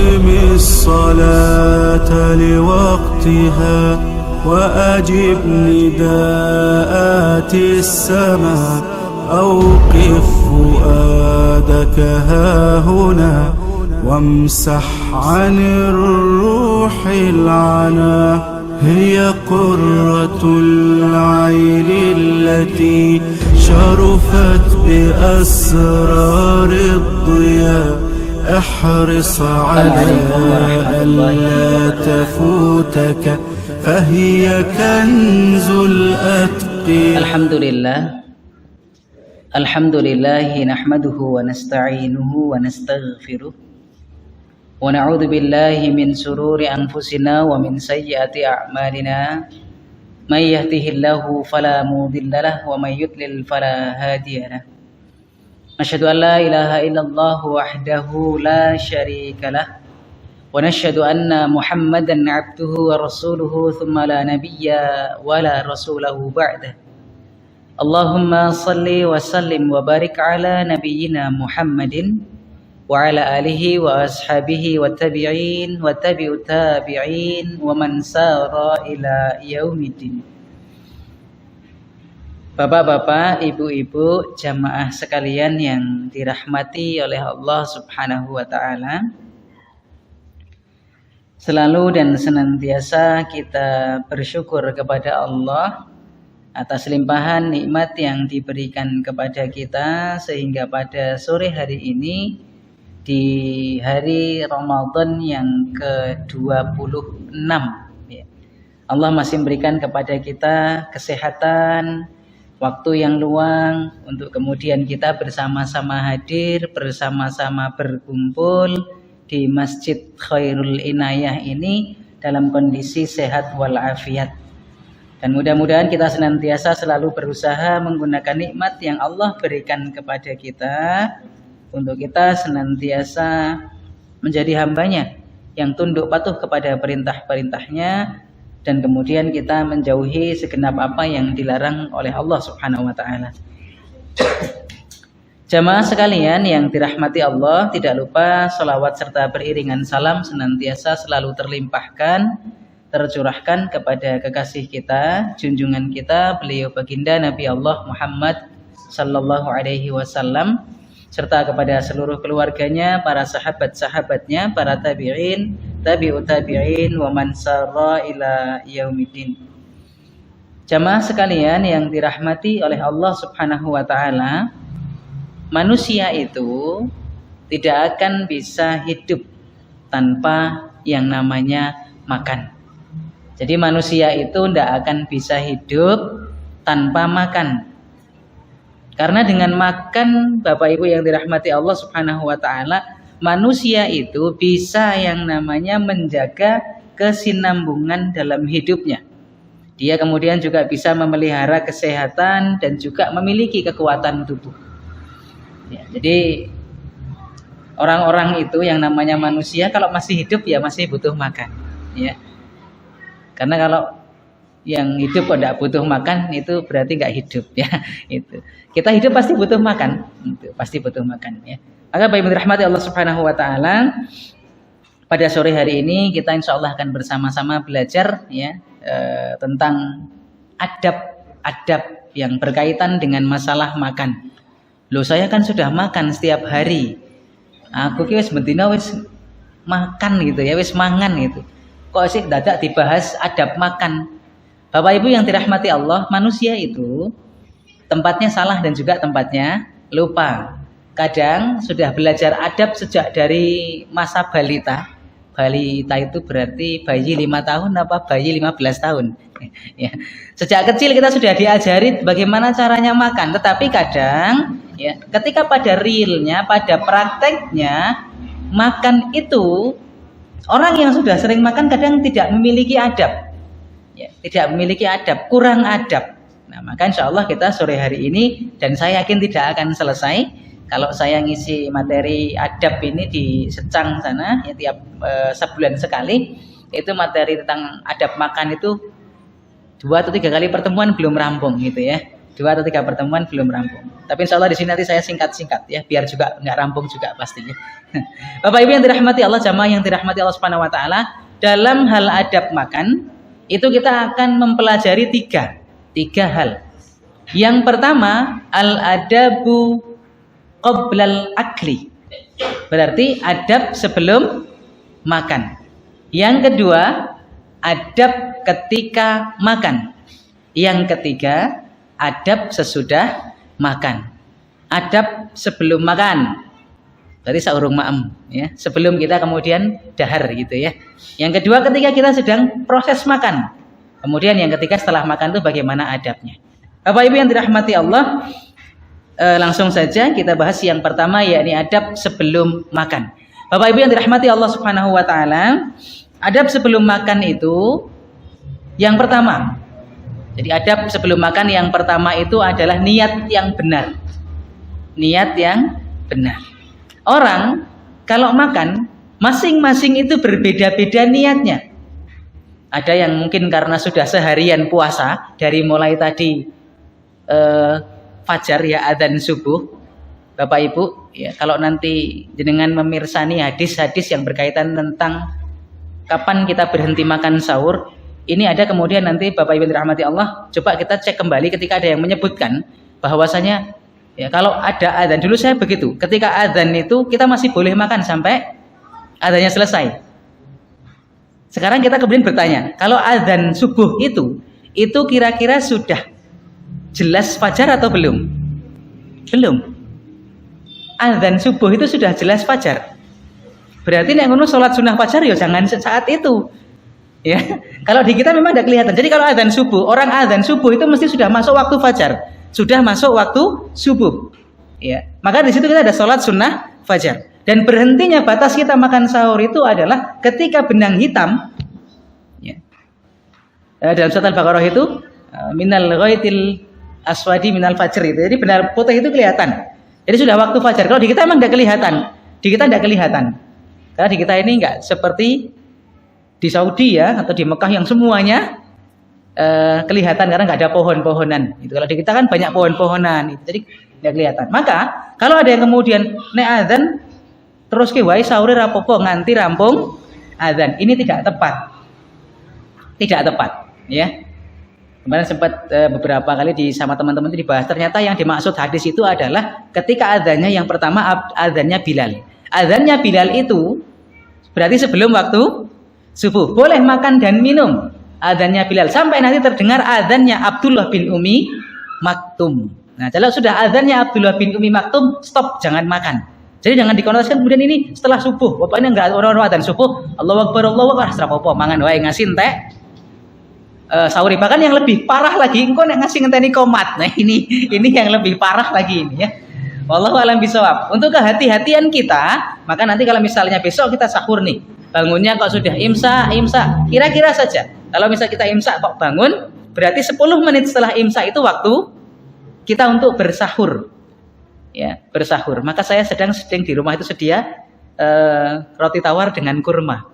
أقم الصلاة لوقتها وأجب نداءات السماء أوقف فؤادك هاهنا وامسح عن الروح العنا هي قرة العين التي شرفت بأسرار الضياء احرص على ألا تفوتك فهي كنز الأتقياء. الحمد لله نحمده ونستعينه ونستغفره ونعوذ بالله من شرور أنفسنا ومن سيئات أعمالنا من يهده الله فلا مضل له ومن يضلل فلا هادي له أشهد أن لا إله إلا الله وحده لا شريك له ونشهد أن محمدا عبده ورسوله ثم لا نبي ولا رسوله بعده اللهم صل وسلم وبارك على نبينا محمد وعلى آله وأصحابه والتابعين وتابع التابعين ومن سار إلى يوم الدين. Bapak-bapak, ibu-ibu, jamaah sekalian yang dirahmati oleh Allah Subhanahu wa taala. Selalu dan senantiasa kita bersyukur kepada Allah atas limpahan nikmat yang diberikan kepada kita sehingga pada sore hari ini di hari Ramadan yang ke-26 Allah masih memberikan kepada kita kesehatan, waktu yang luang untuk kemudian kita bersama-sama hadir, bersama-sama berkumpul di Masjid Khairul Inayah ini dalam kondisi sehat walafiat. Dan mudah-mudahan kita senantiasa selalu berusaha menggunakan nikmat yang Allah berikan kepada kita untuk kita senantiasa menjadi hambanya yang tunduk patuh kepada perintah-perintahnya dan kemudian kita menjauhi segenap apa yang dilarang oleh Allah Subhanahu wa taala. Jamaah sekalian yang dirahmati Allah, tidak lupa salawat serta beriringan salam senantiasa selalu terlimpahkan, tercurahkan kepada kekasih kita, junjungan kita, beliau baginda Nabi Allah Muhammad sallallahu alaihi wasallam, serta kepada seluruh keluarganya, para sahabat-sahabatnya, para tabi'in, tabi'ut tabi'in, wa man sarra ila yaumiddin. Jamaah sekalian yang dirahmati oleh Allah Subhanahu wa taala, manusia itu tidak akan bisa hidup tanpa yang namanya makan. Jadi manusia itu tidak akan bisa hidup tanpa makan. Karena dengan makan, Bapak Ibu yang dirahmati Allah Subhanahu wa taala, manusia itu bisa yang namanya menjaga kesinambungan dalam hidupnya. Dia kemudian juga bisa memelihara kesehatan dan juga memiliki kekuatan tubuh. Ya, jadi orang-orang itu yang namanya manusia kalau masih hidup ya masih butuh makan, ya. Karena kalau yang hidup kok tidak butuh makan itu berarti nggak hidup, ya. Itu kita hidup pasti butuh makan, itu pasti butuh makan, ya. Maka Bapak Ibu rahmati Allah Subhanahu wa taala, pada sore hari ini kita insya Allah akan bersama-sama belajar, ya, tentang adab-adab yang berkaitan dengan masalah makan. Loh, saya kan sudah makan setiap hari. Aku ki wis bendina wis makan gitu, ya, wis mangan gitu. Kok sih dadak dibahas adab makan? Bapak Ibu yang dirahmati Allah, manusia itu tempatnya salah dan juga tempatnya lupa. Kadang sudah belajar adab sejak dari masa balita. Balita itu berarti bayi 5 tahun apa bayi 15 tahun. Ya. Sejak kecil kita sudah diajari bagaimana caranya makan. Tetapi kadang, ya, ketika pada realnya, pada prakteknya, makan itu orang yang sudah sering makan kadang tidak memiliki adab, ya, tidak memiliki adab, kurang adab. Nah, maka insya Allah kita sore hari ini, dan saya yakin tidak akan selesai kalau saya ngisi materi adab ini di Secang sana, ya, tiap sebulan sekali. Itu materi tentang adab makan itu 2 atau 3 kali pertemuan belum rampung gitu, ya. 2 atau 3 pertemuan belum rampung. Tapi insya Allah di sini nanti saya singkat-singkat ya, biar juga nggak rampung juga pastinya. Bapak Ibu yang dirahmati Allah, jamaah yang dirahmati Allah Subhanahu Wa Taala, dalam hal adab makan itu kita akan mempelajari tiga hal. Yang pertama, al-adabu qoblal akli, berarti adab sebelum makan. Yang kedua, adab ketika makan. Yang ketiga, adab sesudah makan. Adab sebelum makan, berarti saurung ma'em ya, sebelum kita kemudian dahar gitu ya. Yang kedua, ketika kita sedang proses makan. Kemudian yang ketiga, setelah makan itu bagaimana adabnya. Bapak Ibu yang dirahmati Allah, langsung saja kita bahas yang pertama, yakni adab sebelum makan. Bapak Ibu yang dirahmati Allah Subhanahu Wa Taala, adab sebelum makan itu yang pertama. Jadi adab sebelum makan yang pertama itu adalah niat yang benar. Niat yang benar. Orang kalau makan masing-masing itu berbeda-beda niatnya. Ada yang mungkin karena sudah seharian puasa dari mulai tadi fajar ya, adzan subuh. Bapak Ibu ya, kalau nanti jenengan memirsani hadis-hadis yang berkaitan tentang kapan kita berhenti makan sahur, ini ada kemudian nanti Bapak Ibu dirahmati Allah, coba kita cek kembali ketika ada yang menyebutkan bahwasanya ya, kalau ada adzan, dulu saya begitu, ketika adzan itu kita masih boleh makan sampai adzannya selesai. Sekarang kita kemudian bertanya, kalau adzan subuh itu kira-kira sudah jelas fajar atau belum? Belum. Adzan subuh itu sudah jelas fajar. Berarti nek ngono salat sunah fajar ya jangan saat itu. Ya, kalau di kita memang tidak kelihatan. Jadi kalau adzan subuh, orang adzan subuh itu mesti sudah masuk waktu fajar, sudah masuk waktu subuh. Ya, maka di situ kita ada sholat sunnah fajar. Dan berhentinya batas kita makan sahur itu adalah ketika benang hitam. Ya. Dalam surat Al-Baqarah itu minal ghaitil aswadi minal fajr itu. Jadi benar putih itu kelihatan. Jadi sudah waktu fajar. Kalau di kita memang tidak kelihatan. Di kita tidak kelihatan. Karena di kita ini enggak seperti di Saudi ya, atau di Mekah yang semuanya kelihatan karena nggak ada pohon-pohonan. Itu kalau di kita kan banyak pohon-pohonan, itu jadi nggak kelihatan. Maka kalau ada yang kemudian nek adzan terus ke wae sahur rapopo nganti rampung adzan, ini tidak tepat. Tidak tepat, ya. Kemarin sempat beberapa kali sama teman-teman itu dibahas. Ternyata yang dimaksud hadis itu adalah ketika adzannya yang pertama adzannya Bilal. Adzannya Bilal itu berarti sebelum waktu subuh, boleh makan dan minum adzannya Bilal sampai nanti terdengar adzannya Abdullah bin Umi Maktum. Nah, kalau sudah adzannya Abdullah bin Umi Maktum, stop, jangan makan. Jadi jangan dikonotasikan kemudian ini setelah subuh. Bapaknya enggak orang-orang adzan subuh, Allahu Akbar, setelah apa mangan wae ngasih entek. Sahur. Bahkan yang lebih parah lagi, engko nek ngasih ngenteni komat. Nah, ini yang lebih parah lagi ini ya. Wallahu a'lam bishawab. Untuk kehati-hatian kita, maka nanti kalau misalnya besok kita sahur nih, bangunnya kok sudah imsak, kira-kira saja. Kalau misalnya kita imsak kok bangun, berarti 10 menit setelah imsak itu waktu kita untuk bersahur. Ya, bersahur. Maka saya sedang di rumah itu sedia roti tawar dengan kurma.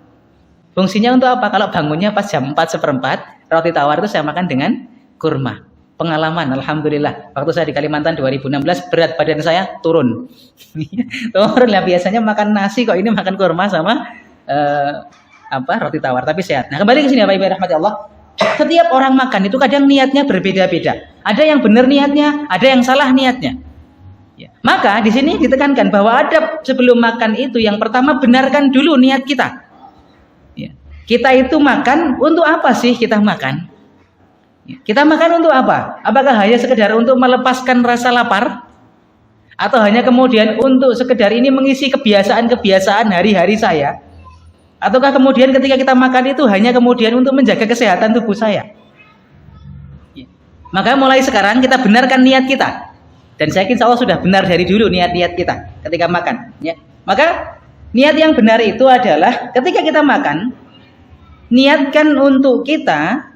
Fungsinya untuk apa? Kalau bangunnya pas jam 4:04, roti tawar itu saya makan dengan kurma. Pengalaman, alhamdulillah. Waktu saya di Kalimantan 2016, berat badan saya turun. Turun lah, biasanya makan nasi kok ini makan kurma sama roti tawar, tapi sehat. Nah, kembali ke sini Bapak Ibu rahmati Allah. Setiap orang makan itu kadang niatnya berbeda-beda. Ada yang benar niatnya, ada yang salah niatnya. Ya. Maka di sini ditekankan bahwa adab sebelum makan itu yang pertama benarkan dulu niat kita. Ya. Kita itu makan untuk apa sih kita makan? Ya. Kita makan untuk apa? Apakah hanya sekedar untuk melepaskan rasa lapar? Atau hanya kemudian untuk sekedar ini mengisi kebiasaan-kebiasaan hari-hari saya? Ataukah kemudian ketika kita makan itu hanya kemudian untuk menjaga kesehatan tubuh saya? Ya. Maka mulai sekarang kita benarkan niat kita. Dan saya yakin insya Allah sudah benar dari dulu niat-niat kita ketika makan. Ya. Maka niat yang benar itu adalah ketika kita makan, niatkan untuk kita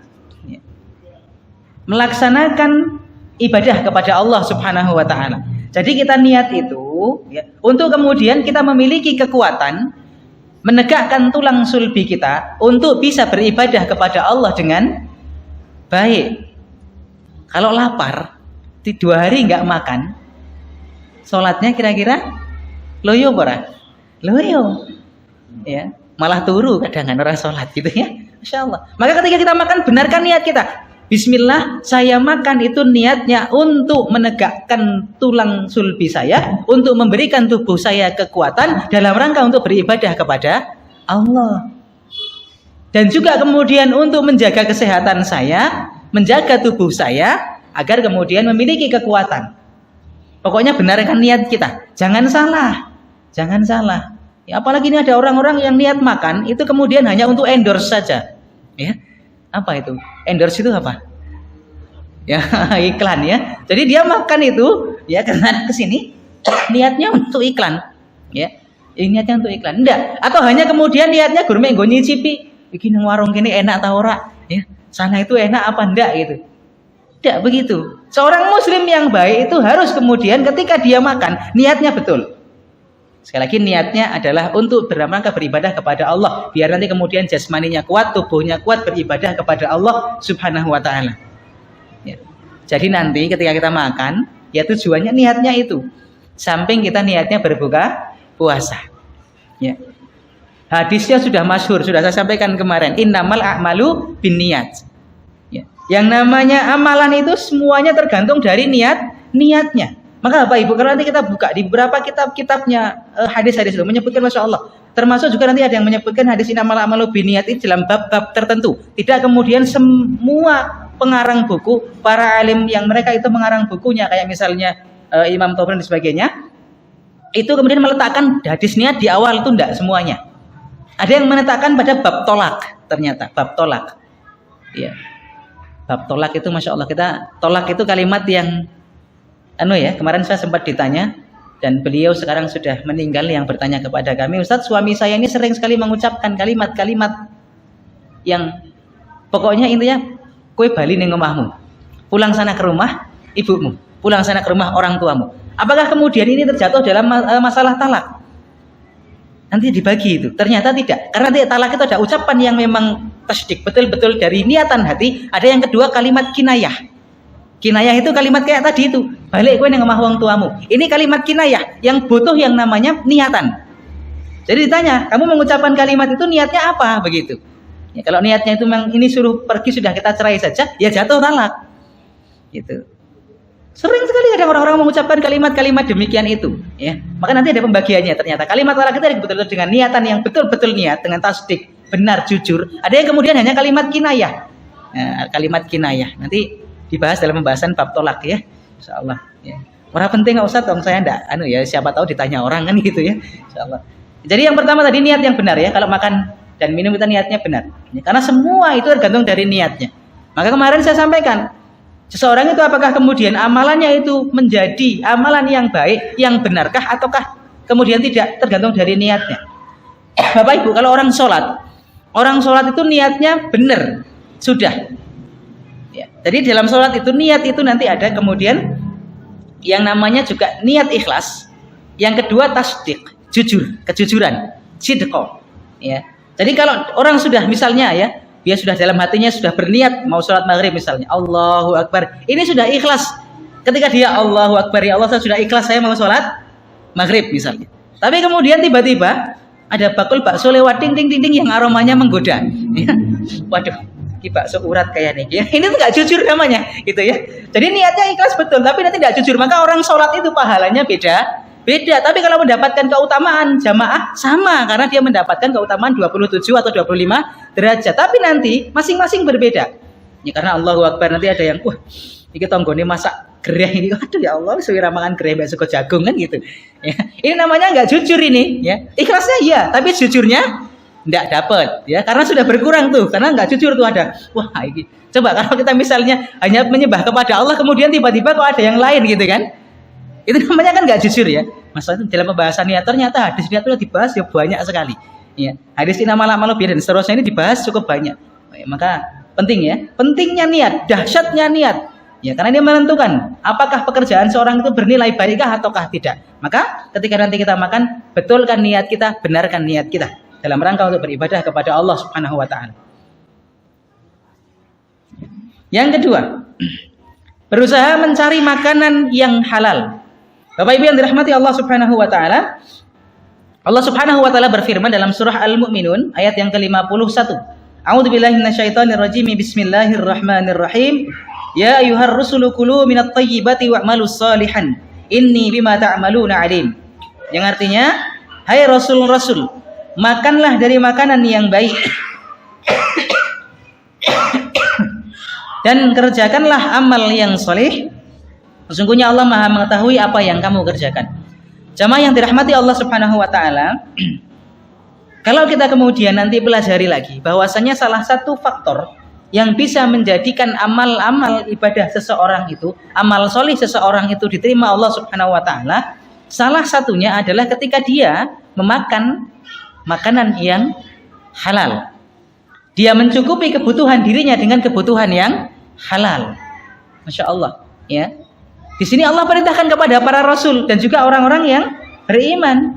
melaksanakan ibadah kepada Allah Subhanahu wa Ta'ala. Jadi kita niat itu ya, untuk kemudian kita memiliki kekuatan menegakkan tulang sulbi kita untuk bisa beribadah kepada Allah dengan baik. Kalau lapar, 2 hari nggak makan, sholatnya kira-kira loyo ora? Loyo. Ya, malah turu kadang orang sholat gitu ya. Masya Allah. Maka ketika kita makan, benarkan niat kita. Bismillah, saya makan itu niatnya untuk menegakkan tulang sulbi saya, untuk memberikan tubuh saya kekuatan dalam rangka untuk beribadah kepada Allah. Dan juga kemudian untuk menjaga kesehatan saya, menjaga tubuh saya agar kemudian memiliki kekuatan. Pokoknya benarkan niat kita. Jangan salah. Jangan salah. Ya, apalagi ini ada orang-orang yang niat makan itu kemudian hanya untuk endorse saja. Ya. Apa itu? Endorse itu apa? Ya, iklan ya. Jadi dia makan itu ya ke sini niatnya untuk iklan. Ya. Niatnya untuk iklan. Enggak. Atau hanya kemudian niatnya gourmet nggo nyicipi. Iki nang warung kene enak ta ora? Ya. Sana itu enak apa enggak gitu. Tidak begitu. Seorang muslim yang baik itu harus kemudian ketika dia makan niatnya betul. Sekali lagi niatnya adalah untuk berangka beribadah kepada Allah. Biar nanti kemudian jasmaninya kuat, tubuhnya kuat beribadah kepada Allah Subhanahu wa taala. Ya. Jadi nanti ketika kita makan, ya tujuannya niatnya itu. Samping kita niatnya berbuka puasa. Ya. Hadisnya sudah masyhur, sudah saya sampaikan kemarin. Innamal a'malu binniyat. Ya. Yang namanya amalan itu semuanya tergantung dari niatnya. Maka Bapak Ibu, kalau nanti kita buka di beberapa kitab-kitabnya hadis-hadis itu menyebutkan Masya Allah. Termasuk juga nanti ada yang menyebutkan hadis innamal a'malu binniyat itu dalam bab-bab tertentu. Tidak kemudian semua pengarang buku, para alim yang mereka itu mengarang bukunya kayak misalnya Imam Tabrani dan sebagainya, itu kemudian meletakkan hadis niat di awal itu enggak semuanya. Ada yang menetapkan pada bab tolak, ternyata bab tolak. Ya. Bab tolak itu Masya Allah, kita tolak itu kalimat yang kemarin saya sempat ditanya dan beliau sekarang sudah meninggal yang bertanya kepada kami, Ustadz, suami saya ini sering sekali mengucapkan kalimat-kalimat yang pokoknya intinya kue bali ning omahmu, pulang sana ke rumah ibumu, pulang sana ke rumah orang tuamu. Apakah kemudian ini terjatuh dalam masalah talak? Nanti dibagi itu. Ternyata tidak. Karena talak itu ada ucapan yang memang tasdik, betul-betul dari niatan hati. Ada yang kedua kalimat kinayah. Kinayah itu kalimat kayak tadi itu. Balik kowe nang omah wong tuamu. Ini kalimat kinayah yang butuh yang namanya niatan. Jadi ditanya, kamu mengucapkan kalimat itu niatnya apa? Begitu. Ya, kalau niatnya itu memang ini suruh pergi sudah kita cerai saja, ya jatuh talak. Gitu. Sering sekali ada orang-orang mengucapkan kalimat-kalimat demikian itu, ya. Maka nanti ada pembagiannya. Ternyata kalimat talak itu betul-betul dengan niatan yang betul-betul niat, dengan tasdik, benar, jujur. Ada yang kemudian hanya kalimat kinayah. Nah, kalimat kinayah nanti dibahas dalam pembahasan bab tolak ya, insyaallah. Ya. Orang penting nggak usah, dong saya enggak, ya siapa tahu ditanya orang kan gitu ya, insyaallah. Jadi yang pertama tadi niat yang benar ya, kalau makan dan minum kita niatnya benar. Ya, karena semua itu tergantung dari niatnya. Maka kemarin saya sampaikan. Seseorang itu apakah kemudian amalannya itu menjadi amalan yang baik, yang benarkah, ataukah kemudian tidak, tergantung dari niatnya. Bapak Ibu, kalau orang sholat itu niatnya benar, sudah. Ya, jadi dalam sholat itu niat itu nanti ada kemudian yang namanya juga niat ikhlas, yang kedua tasdik, jujur, kejujuran, sidqo. Ya, jadi kalau orang sudah misalnya ya, dia sudah dalam hatinya sudah berniat mau sholat maghrib misalnya, Allahu Akbar, ini sudah ikhlas. Ketika dia Allahu Akbar, ya Allah saya sudah ikhlas saya mau sholat maghrib misalnya. Tapi kemudian tiba-tiba ada bakso lewat ting ting ting yang aromanya menggoda. Ya. Waduh, ini bakso urat kayak nih. Ya. Ini tuh nggak jujur namanya, gitu ya. Jadi niatnya ikhlas betul, tapi nanti nggak jujur. Maka orang sholat itu pahalanya beda. Tapi kalau mendapatkan keutamaan jamaah sama, karena dia mendapatkan keutamaan 27 atau 25 derajat. Tapi nanti masing-masing berbeda. Ya karena Allahu Akbar nanti ada yang iki tonggone masak gereh ini. Aduh ya Allah, suwi ramangan gereh mbek sego jagung kan gitu. Ya. Ini namanya enggak jujur ini, ya. Ikhlasnya iya, tapi jujurnya enggak dapat, ya. Karena sudah berkurang tuh, karena enggak jujur tuh ada. Wah, iki. Coba kalau kita misalnya hanya menyembah kepada Allah kemudian tiba-tiba kok ada yang lain gitu kan? Itu namanya kan nggak jujur ya. Masalah itu dalam pembahasan niat ternyata hadis niat itu dibahas ya banyak sekali. Ya, hadis innamal a'malu binniyat dan seterusnya ini dibahas cukup banyak. Ya, maka penting ya, pentingnya niat, dahsyatnya niat. Ya, karena ini menentukan apakah pekerjaan seorang itu bernilai baikkah ataukah tidak. Maka ketika nanti kita makan, betulkan niat kita, benarkan niat kita dalam rangka untuk beribadah kepada Allah Subhanahu wa taala. Yang kedua, berusaha mencari makanan yang halal. Bapak Ibu yang dirahmati Allah Subhanahu wa taala, Allah Subhanahu wa taala berfirman dalam surah Al-Mu'minun ayat yang ke-51. A'udzubillahi minasyaitonirrajim. Bismillahirrahmanirrahim. Ya ayyuhar rusulu kulu minat thayyibati wa'malus shalihan. Inni bima ta'maluna alim. Yang artinya, hai rasul-rasul, makanlah dari makanan yang baik dan kerjakanlah amal yang soleh. Sesungguhnya Allah Maha mengetahui apa yang kamu kerjakan. Jamaah yang dirahmati Allah Subhanahu wa taala, kalau kita kemudian nanti pelajari lagi bahwasanya salah satu faktor yang bisa menjadikan amal-amal ibadah seseorang itu, amal soleh seseorang itu diterima Allah Subhanahu wa taala, salah satunya adalah ketika dia memakan makanan yang halal. Dia mencukupi kebutuhan dirinya dengan kebutuhan yang halal. Masya Allah, ya. Di sini Allah perintahkan kepada para rasul dan juga orang-orang yang beriman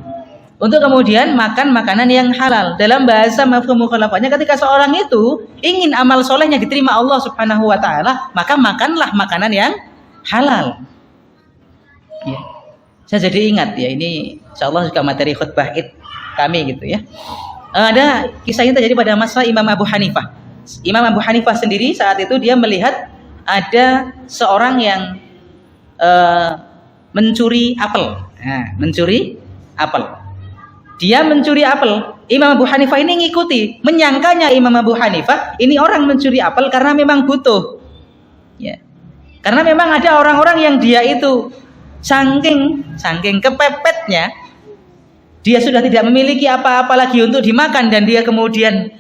untuk kemudian makan makanan yang halal. Dalam bahasa mafhum mukhalafahnya, ketika seorang itu ingin amal solehnya diterima Allah Subhanahu wa taala, maka makanlah makanan yang halal. Ya. Saya jadi ingat ya, ini insyaallah juga materi khutbah Id kami gitu ya. Ada kisahnya terjadi pada masa Imam Abu Hanifah. Imam Abu Hanifah sendiri saat itu dia melihat ada seorang yang mencuri apel. Nah, mencuri apel. Dia mencuri apel. Imam Abu Hanifah ini ngikuti, menyangkanya Imam Abu Hanifah ini orang mencuri apel karena memang butuh. Ya. Karena memang ada orang-orang yang dia itu saking kepepetnya, dia sudah tidak memiliki apa-apa lagi untuk dimakan dan dia kemudian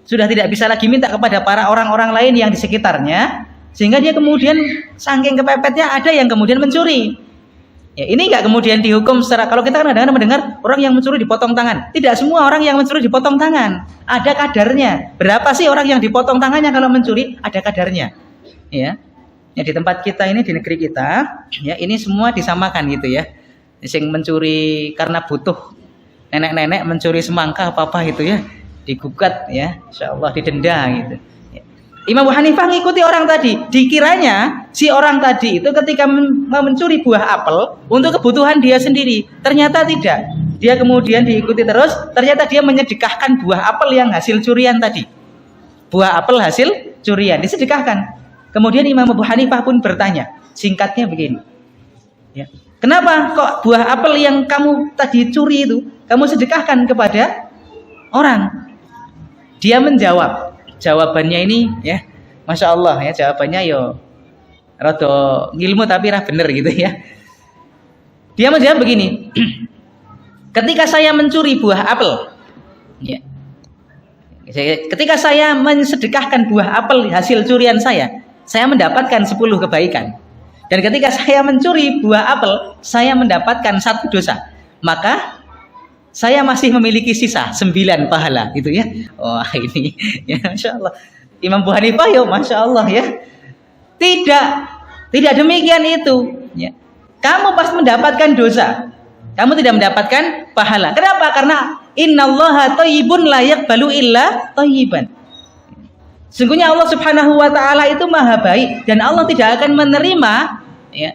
sudah tidak bisa lagi minta kepada para orang-orang lain yang di sekitarnya, sehingga dia kemudian saking kepepetnya ada yang kemudian mencuri. Ya, ini enggak kemudian dihukum secara, kalau kita kan kadang-kadang mendengar orang yang mencuri dipotong tangan. Tidak semua orang yang mencuri dipotong tangan. Ada kadarnya. Berapa sih orang yang dipotong tangannya kalau mencuri? Ada kadarnya. Ya. Ya, di tempat kita ini, di negeri kita, ya ini semua disamakan gitu ya. Yang mencuri karena butuh, nenek-nenek mencuri semangka apa-apa itu ya, digugat ya, insyaallah didenda gitu. Ya. Imam Abu Hanifah ngikuti orang tadi, dikiranya si orang tadi itu ketika mencuri buah apel untuk kebutuhan dia sendiri, ternyata tidak. Dia kemudian diikuti terus, ternyata dia menyedekahkan buah apel yang hasil curian tadi. Buah apel hasil curian disedekahkan. Kemudian Imam Abu Hanifah pun bertanya, singkatnya begini. Ya. Kenapa kok buah apel yang kamu tadi curi itu kamu sedekahkan kepada orang? Dia menjawab, jawabannya ini ya, masya Allah ya, jawabannya yo rada ngilmu tapi ra bener gitu ya. Dia menjawab begini, ketika saya mencuri buah apel, ya, ketika saya mensedekahkan buah apel hasil curian saya mendapatkan 10 kebaikan. Dan ketika saya mencuri buah apel, saya mendapatkan 1 dosa. Maka saya masih memiliki sisa 9 pahala, gitu ya. Wah, ini ya Masya Allah. Imam Abu Hanifah ya Masya Allah ya. Tidak demikian itu. Ya. Kamu pasti mendapatkan dosa. Kamu tidak mendapatkan pahala. Kenapa? Karena innallaha thayyibun la yaqbalu illa thayyiban. Sungguhnya Allah Subhanahu wa taala itu maha baik dan Allah tidak akan menerima ya,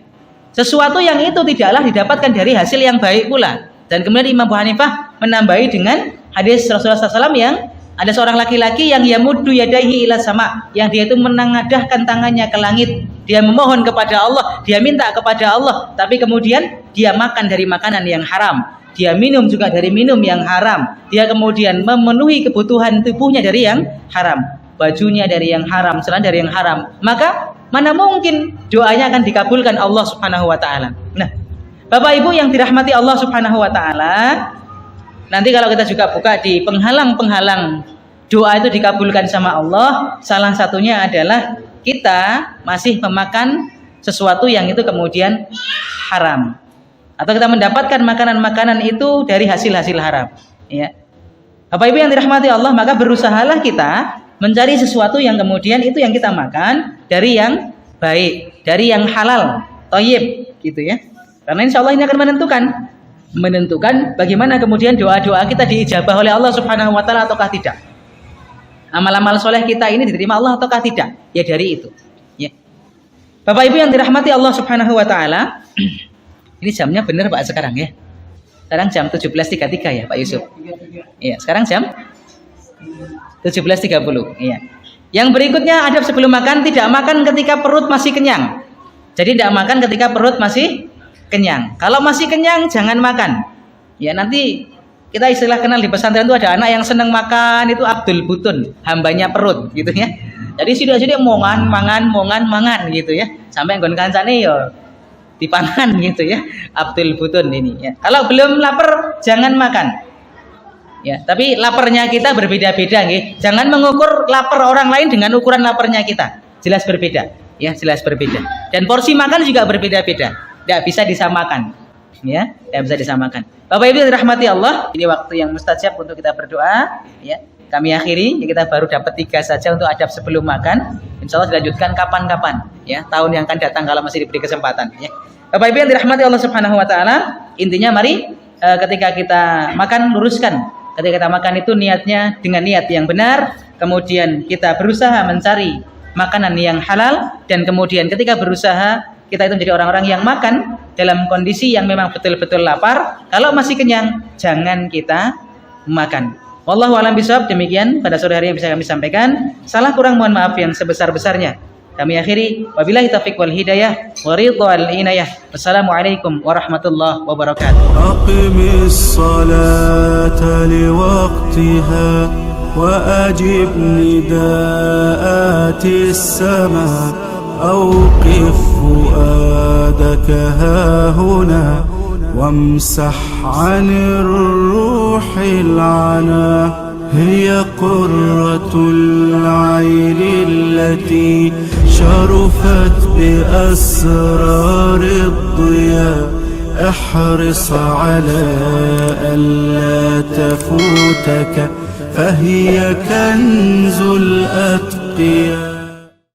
sesuatu yang itu tidaklah didapatkan dari hasil yang baik pula. Dan kemudian Imam Abu Hanifah menambahi dengan hadis Rasulullah SAW yang ada seorang laki-laki yang yamuddu yadaihi ila sama, yang dia itu menengadahkan tangannya ke langit, dia memohon kepada Allah, dia minta kepada Allah, tapi kemudian dia makan dari makanan yang haram, dia minum juga dari minum yang haram, dia kemudian memenuhi kebutuhan tubuhnya dari yang haram, bajunya dari yang haram, celana dari yang haram, maka mana mungkin doanya akan dikabulkan Allah Subhanahu wa taala. Nah, Bapak Ibu yang dirahmati Allah Subhanahu wa taala, nanti kalau kita juga buka di penghalang-penghalang doa itu dikabulkan sama Allah, salah satunya adalah kita masih memakan sesuatu yang itu kemudian haram, atau kita mendapatkan makanan-makanan itu dari hasil-hasil haram. Ya, Bapak Ibu yang dirahmati Allah, maka berusahalah kita mencari sesuatu yang kemudian itu yang kita makan dari yang baik, dari yang halal, thayyib, gitu ya. Karena insya Allah ini akan menentukan bagaimana kemudian doa-doa kita diijabah oleh Allah Subhanahu wa taala ataukah tidak. Amal-amal soleh kita ini diterima Allah ataukah tidak? Ya dari itu. Ya. Bapak Ibu yang dirahmati Allah Subhanahu wa taala. Ini jamnya benar Pak sekarang ya. Sekarang jam 17.33 ya Pak Yusuf. Iya, sekarang jam 17.30. Iya. Yang berikutnya adab sebelum makan, tidak makan ketika perut masih kenyang. Jadi tidak makan ketika perut masih kenyang. Kalau masih kenyang jangan makan. Ya nanti kita istilah kenal di pesantren itu ada anak yang senang makan itu Abdul Butun, hambanya perut gitu ya. Jadi sudah mangan gitu ya. Sampai nggon kancane ya dipangan gitu ya. Abdul Butun ini ya. Kalau belum lapar jangan makan. Ya, tapi laparnya kita berbeda-beda nggih. Jangan mengukur lapar orang lain dengan ukuran laparnya kita. Jelas berbeda. Ya, jelas berbeda. Dan porsi makan juga berbeda-beda. Tidak bisa disamakan. Ya, tidak bisa disamakan. Bapak Ibu yang dirahmati Allah, ini waktu yang mustajab untuk kita berdoa, ya. Kami akhiri, ya, kita baru dapat 3 saja untuk adab sebelum makan. Insya Allah dilanjutkan kapan-kapan, ya, tahun yang akan datang kalau masih diberi kesempatan, ya. Bapak Ibu yang dirahmati Allah Subhanahu wa taala, intinya mari ketika kita makan luruskan. Ketika kita makan itu niatnya dengan niat yang benar, kemudian kita berusaha mencari makanan yang halal, dan kemudian ketika berusaha kita itu menjadi orang-orang yang makan dalam kondisi yang memang betul-betul lapar. Kalau masih kenyang, jangan kita makan. Wallahu a'lam bishawab. Demikian pada sore hari yang bisa kami sampaikan. Salah kurang mohon maaf yang sebesar-besarnya. Kami akhiri, wabillahi taufiq wal hidayah wa ridha wal inayah. Wassalamualaikum warahmatullahi wabarakatuh. Aqimis salata liwaqtiha wa ajib nidaatis sama. أوقف فؤادك هاهنا وامسح عن الروح العنا هي قرة العين التي شرفت بأسرار الضياء احرص على ألا تفوتك فهي كنز الأتقياء.